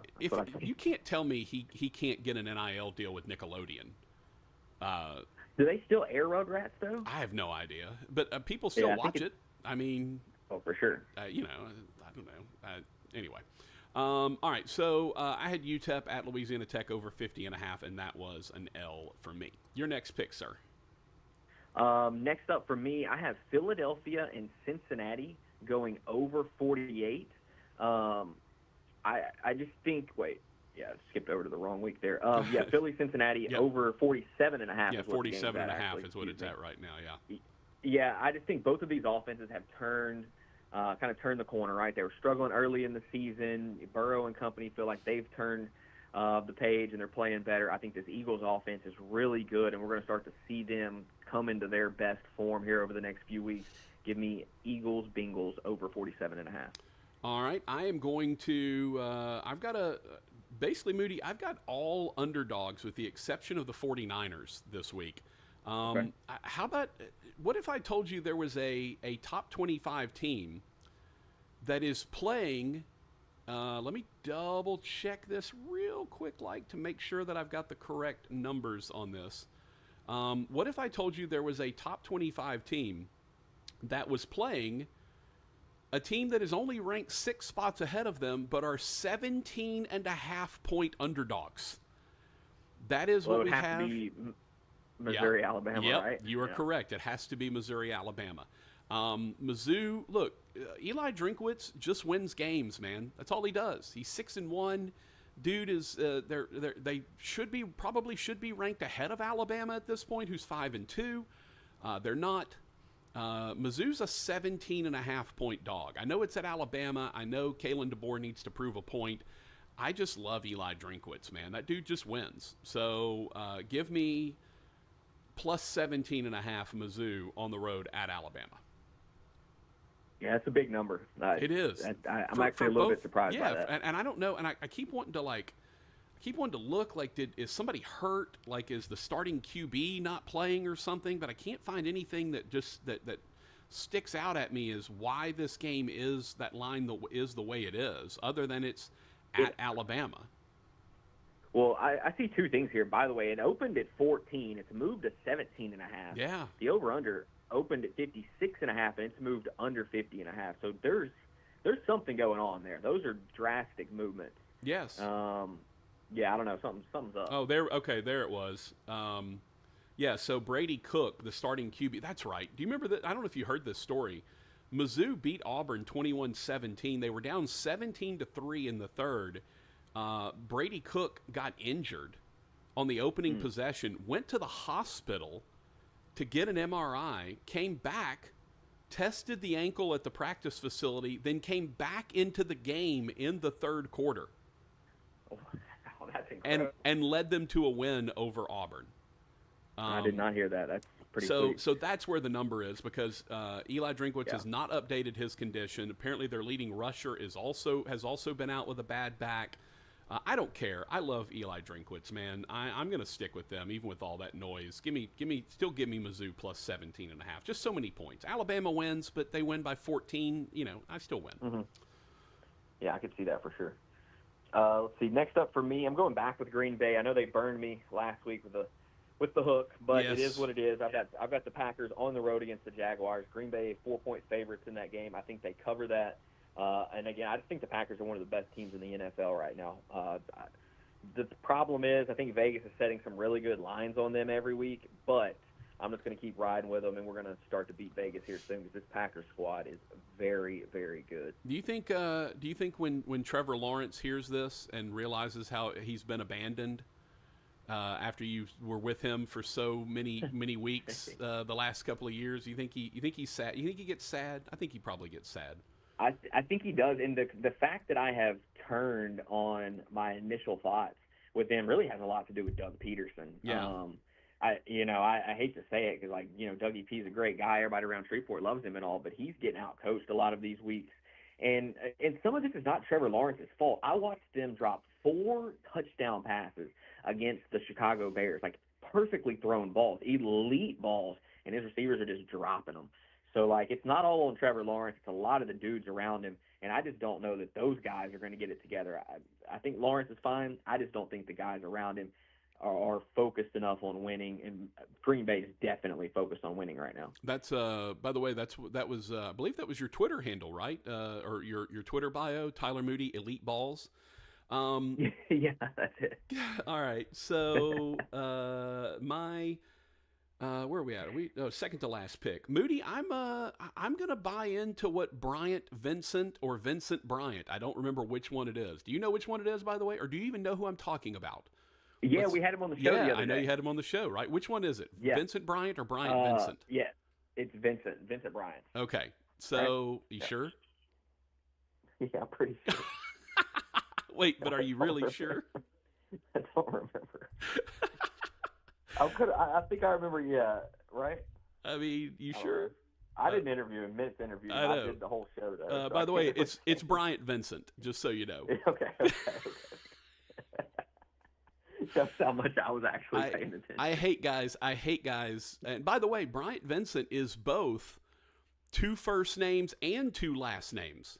can't tell me he can't get an NIL deal with Nickelodeon. Do they still air Rugrats though? I have no idea, but people still watch it. I mean, oh for sure. I don't know. Anyway. All right, so I had UTEP at Louisiana Tech over 50.5, and that was an L for me. Your next pick, sir. Next up for me, I have Philadelphia and Cincinnati going over 48. I just think, I skipped over to the wrong week there. Philly, Cincinnati over 47.5. Yeah, 47.5 is what it's at right now, yeah. Yeah, I just think both of these offenses have turned the corner, right? They were struggling early in the season. Burrow and company feel like they've turned the page and they're playing better. I think this Eagles offense is really good, and we're going to start to see them come into their best form here over the next few weeks. Give me Eagles, Bengals over 47.5. All right, I am going to. Basically, Moody, I've got all underdogs with the exception of the 49ers this week. Okay. How about, what if I told you there was a top 25 team that is playing? Let me double check this real quick, to make sure that I've got the correct numbers on this. What if I told you there was a top 25 team that was playing a team that is only ranked 6 spots ahead of them, but are 17.5-point underdogs? That is Well, what it we would have have. to be Missouri, Alabama, Yep, right? you are correct. It has to be Missouri, Alabama. Mizzou, look, Eli Drinkwitz just wins games, man. That's all he does. He's 6-1. Dude is they probably should be ranked ahead of Alabama at this point, who's 5-2. They're not. Mizzou's a 17.5-point dog. I know it's at Alabama. I know Kalen DeBoer needs to prove a point. I just love Eli Drinkwitz, man. That dude just wins. So give me plus 17.5 Mizzou on the road at Alabama. Yeah, it's a big number. It is. I'm actually a little bit surprised by that. And I don't know. And I keep wanting to look like, is somebody hurt? Like, is the starting QB not playing or something? But I can't find anything that that sticks out at me as why this game is that line is the way it is, other than it's at Alabama. Well, I see two things here. By the way, it opened at 14. It's moved to 17.5. Yeah. The over/under opened at 56.5, and it's moved to under 50.5. So there's something going on there. Those are drastic movements. Yes. Yeah, I don't know. Something's up. Oh, there it was. Yeah, so Brady Cook, the starting QB. That's right. Do you remember that? I don't know if you heard this story. Mizzou beat Auburn 21-17. They were down 17-3 in the third. Brady Cook got injured on the opening possession, went to the hospital to get an MRI, came back, tested the ankle at the practice facility, then came back into the game in the third quarter. Oh, that's incredible. And led them to a win over Auburn. I did not hear that. That's pretty sweet. So that's where the number is, because Eli Drinkwitz has not updated his condition. Apparently their leading rusher has also been out with a bad back. I don't care. I love Eli Drinkwitz, man. I'm going to stick with them even with all that noise. Give me Mizzou plus 17.5. Just so many points. Alabama wins, but they win by 14. I still win. Mm-hmm. Yeah, I could see that for sure. Let's see. Next up for me, I'm going back with Green Bay. I know they burned me last week with the hook, but It is what it is. I've got the Packers on the road against the Jaguars. Green Bay 4-point favorites in that game. I think they cover that. And again, I think the Packers are one of the best teams in the NFL right now. The problem is, I think Vegas is setting some really good lines on them every week, but I'm just going to keep riding with them, and we're going to start to beat Vegas here soon, because this Packers squad is very, very good. Do you think when Trevor Lawrence hears this and realizes how he's been abandoned after you were with him for so many weeks the last couple of years, you think he's sad? You think he gets sad? I think he probably gets sad. I think he does, and the fact that I have turned on my initial thoughts with them really has a lot to do with Doug Peterson. Yeah. I hate to say it, because Dougie P's a great guy. Everybody around Shreveport loves him and all, but he's getting outcoached a lot of these weeks, and some of this is not Trevor Lawrence's fault. I watched them drop 4 touchdown passes against the Chicago Bears, like perfectly thrown balls, elite balls, and his receivers are just dropping them. So, it's not all on Trevor Lawrence. It's a lot of the dudes around him, and I just don't know that those guys are going to get it together. I think Lawrence is fine. I just don't think the guys around him are focused enough on winning, and Green Bay is definitely focused on winning right now. That's by the way, that was I believe that was your Twitter handle, right? Or your Twitter bio, Tyler Moody Elite Balls. Yeah, that's it. All right, so where are we at? Second to last pick. Moody, I'm gonna buy into what Vincent Bryant. I don't remember which one it is. Do you know which one it is, by the way, or do you even know who I'm talking about? Yeah, we had him on the show the other day. I know you had him on the show, right? Which one is it? Yeah. Vincent Bryant or Bryant Vincent? Yeah, it's Vincent Bryant. Okay, so right? You sure? Yeah, I'm pretty sure. Wait, but are you really sure? I don't remember. I think I remember. Yeah, right. I mean, you sure? I didn't interview him. Mints interviewed him. I know. I did the whole show though. So By the way, it's Bryant Vincent, just so you know. Okay. That's how much I was actually paying attention. I hate guys. And by the way, Bryant Vincent is both 2 first names and 2 last names.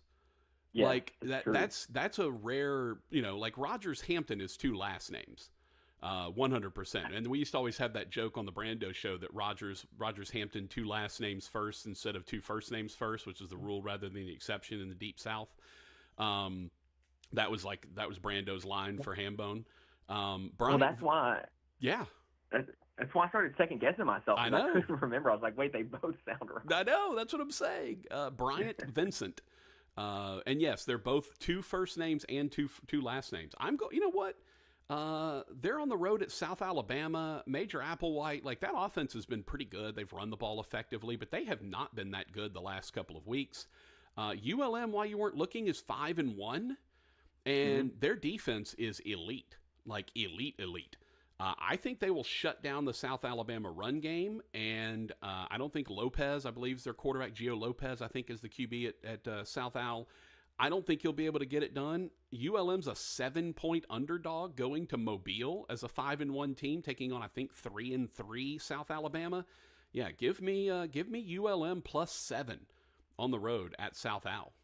Yeah, like that's a rare, like Rogers Hampton is 2 last names. 100%. And we used to always have that joke on the Brando show that Rogers Hampton 2 last names first instead of 2 first names first, which is the rule rather than the exception in the Deep South. That was Brando's line for Hambone. Brian, well, that's why. Yeah. That's why I started second guessing myself. I know. I couldn't remember. I was like, wait, they both sound right. I know. That's what I'm saying. Bryant Vincent. And yes, they're both 2 first names and two last names. You know what? They're on the road at South Alabama. Major Applewhite, like that offense has been pretty good. They've run the ball effectively, but they have not been that good the last couple of weeks. ULM, while you weren't looking, is 5-1, and their defense is elite, like elite. I think they will shut down the South Alabama run game, and I don't think Lopez, I believe is their quarterback, Gio Lopez, I think is the QB at South Al. I don't think he'll be able to get it done. ULM's a 7-point underdog going to Mobile as a 5-1 team, taking on, I think, 3-3 South Alabama. Yeah, give me ULM +7 on the road at South Al.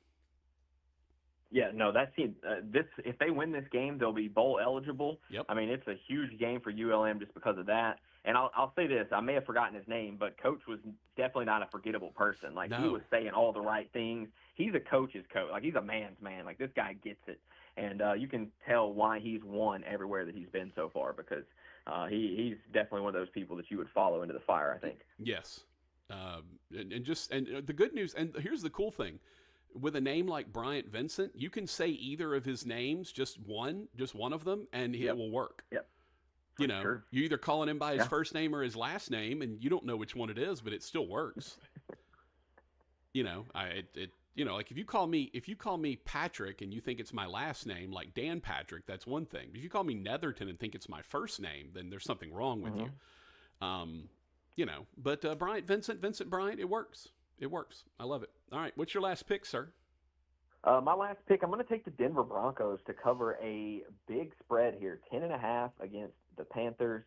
Yeah, no, that's this. If they win this game, they'll be bowl eligible. Yep. I mean, it's a huge game for ULM just because of that. And I'll say this: I may have forgotten his name, but Coach was definitely not a forgettable person. Like he was saying all the right things. He's a coach's coach. Like he's a man's man. Like this guy gets it, and you can tell why he's won everywhere that he's been so far because he's definitely one of those people that you would follow into the fire. I think. Yes, and the good news, and here's the cool thing. With a name like Bryant Vincent, you can say either of his names, just one of them, and it will work. Yep. You're either calling him by his first name or his last name, and you don't know which one it is, but it still works. Like if you call me Patrick and you think it's my last name, like Dan Patrick, that's one thing. But if you call me Netherton and think it's my first name, then there's something wrong with you. But Vincent Bryant, it works. It works. I love it. All right. What's your last pick, sir? My last pick, I'm going to take the Denver Broncos to cover a big spread here, 10.5 against the Panthers.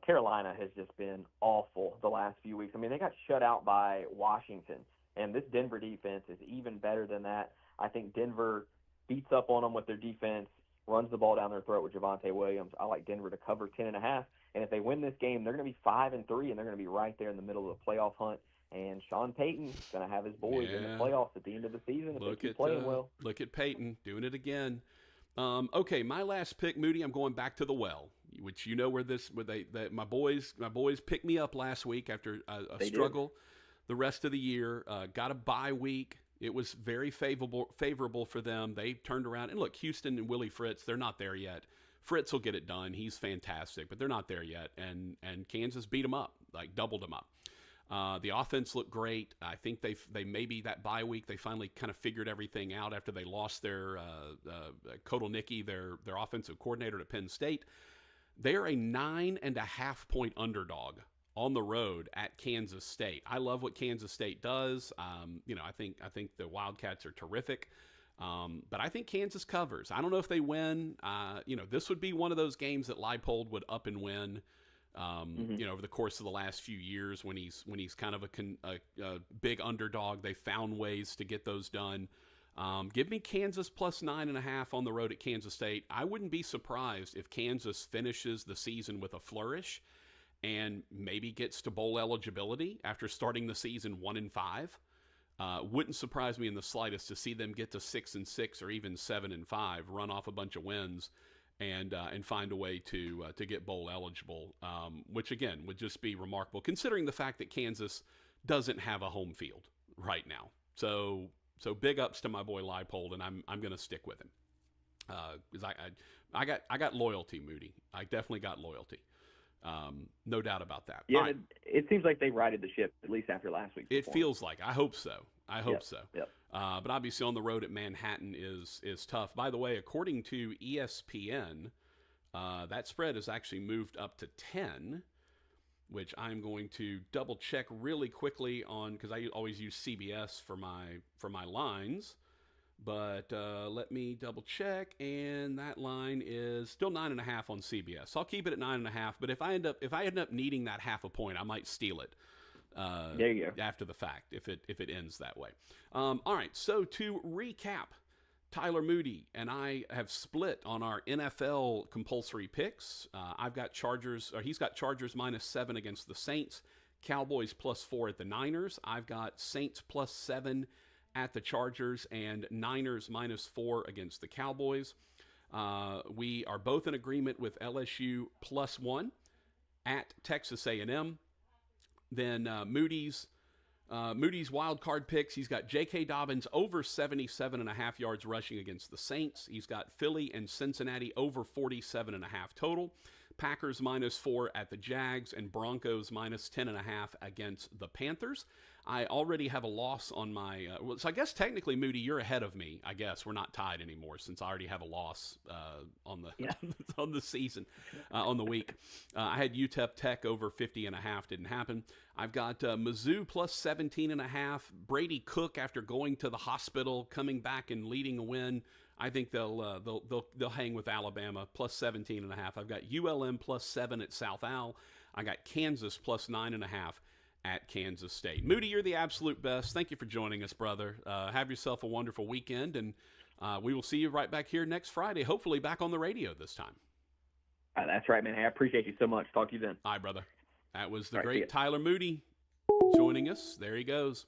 Carolina has just been awful the last few weeks. I mean, they got shut out by Washington, and this Denver defense is even better than that. I think Denver beats up on them with their defense, runs the ball down their throat with Javonte Williams. I like Denver to cover 10.5, and if they win this game, they're going to be 5-3, and they're going to be right there in the middle of the playoff hunt. And Sean Payton's going to have his boys in the playoffs at the end of the season if they keep playing well. Look at Payton doing it again. Okay, my last pick, Moody. I'm going back to the well, which my boys picked me up last week after a struggle the rest of the year. Got a bye week. It was very favorable for them. They turned around and look, Houston and Willie Fritz. They're not there yet. Fritz will get it done. He's fantastic, but they're not there yet. And Kansas beat them up, like doubled them up. The offense looked great. I think they maybe that bye week they finally kind of figured everything out after they lost their Kotelnicki, their offensive coordinator at Penn State. They are a 9.5-point underdog on the road at Kansas State. I love what Kansas State does. I think the Wildcats are terrific. But I think Kansas covers. I don't know if they win. This would be one of those games that Leipold would up and win. Over the course of the last few years, when he's kind of a big underdog, they found ways to get those done. Give me Kansas plus 9.5 on the road at Kansas State. I wouldn't be surprised if Kansas finishes the season with a flourish and maybe gets to bowl eligibility after starting the season 1-5. Wouldn't surprise me in the slightest to see them get to 6-6 or even 7-5, run off a bunch of wins. And find a way to get bowl eligible, which again would just be remarkable, considering the fact that Kansas doesn't have a home field right now. So big ups to my boy Leipold, and I'm going to stick with him because I got loyalty, Moody. I definitely got loyalty, no doubt about that. Yeah, right. It seems like they righted the ship at least after last week's performance. It feels like. I hope so. Yep. But obviously on the road at Manhattan is tough. By the way, according to ESPN, that spread has actually moved up to 10, which I'm going to double check really quickly on, because I always use CBS for my lines. But let me double check, and that line is still 9.5 on CBS. So I'll keep it at 9.5. But if I end up needing that half a point, I might steal it. There you go. After the fact, if it ends that way. All right. So to recap, Tyler Moody and I have split on our NFL compulsory picks. I've got Chargers, or he's got Chargers -7 against the Saints, Cowboys +4 at the Niners. I've got Saints +7 at the Chargers, and Niners -4 against the Cowboys. We are both in agreement with LSU +1 at Texas A&M. Then Moody's wild card picks. He's got J.K. Dobbins over 77.5 yards rushing against the Saints. He's got Philly and Cincinnati over 47.5 total. Packers -4 at the Jags, and Broncos -10.5 against the Panthers. I already have a loss on my, so I guess technically, Moody, you're ahead of me. I guess we're not tied anymore since I already have a loss on the on the season, on the week. I had UTEP Tech over 50.5, didn't happen. I've got Mizzou +17.5. Brady Cook, after going to the hospital, coming back and leading a win. I think they'll hang with Alabama +17.5. I've got ULM +7 at South Al. I got Kansas +9.5 at Kansas State. Moody, you're the absolute best. Thank you for joining us, brother. Have yourself a wonderful weekend, and we will see you right back here next Friday, hopefully back on the radio this time. That's right, man. I appreciate you so much. Talk to you then. All right, brother. That was the All right, great Tyler Moody joining us. There he goes.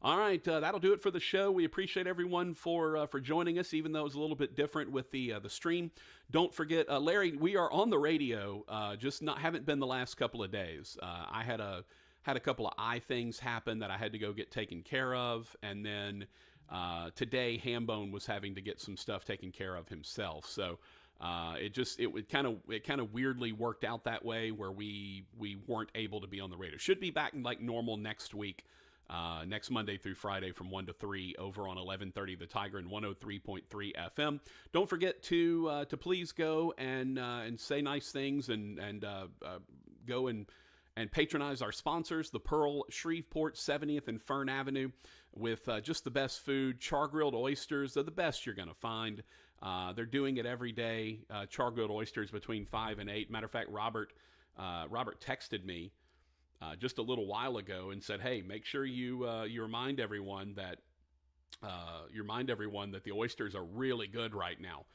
All right, that'll do it for the show. We appreciate everyone for joining us, even though it was a little bit different with the stream. Don't forget, Larry, we are on the radio, just haven't been the last couple of days. I had a couple of eye things happen that I had to go get taken care of, and then today Hambone was having to get some stuff taken care of himself. So it kind of weirdly worked out that way, where we weren't able to be on the radio. Should be back like normal next week. Next Monday through Friday from 1 to 3 over on 1130 The Tiger and 103.3 FM. Don't forget to please go and say nice things and go and patronize our sponsors, the Pearl, Shreveport, 70th and Fern Avenue, with just the best food. Char-grilled oysters, they're the best you're going to find. They're doing it every day. Char-grilled oysters between 5 and 8. Matter of fact, Robert texted me just a little while ago and said, "Hey, make sure you remind everyone that the oysters are really good right now.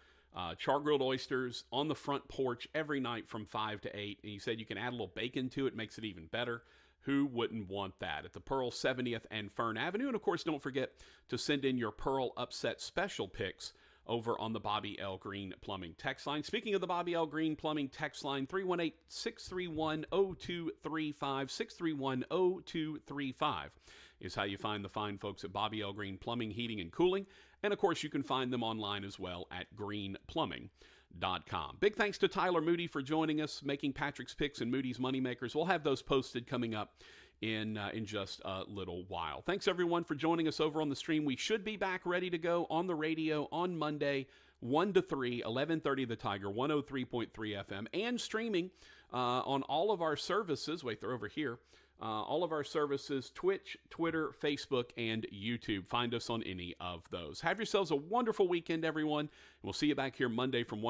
Char-grilled oysters on the front porch every night from 5 to 8. And he said you can add a little bacon to it, makes it even better. Who wouldn't want that? At the Pearl, 70th and Fern Avenue. And, of course, don't forget to send in your Pearl Upset Special picks over on the Bobby L. Greene Plumbing text line. Speaking of the Bobby L. Greene Plumbing text line, 318-631-0235, 631-0235 is how you find the fine folks at Bobby L. Greene Plumbing, Heating, and Cooling. And, of course, you can find them online as well at greenplumbing.com. Big thanks to Tyler Moody for joining us, making Patrick's Picks and Moody's Moneymakers. We'll have those posted coming up in just a little while. Thanks, everyone, for joining us over on the stream. We should be back ready to go on the radio on Monday, 1 to 3, 1130 The Tiger, 103.3 FM, and streaming on all of our services. Wait, they're over here. All of our services, Twitch, Twitter, Facebook, and YouTube. Find us on any of those. Have yourselves a wonderful weekend, everyone. We'll see you back here Monday from 1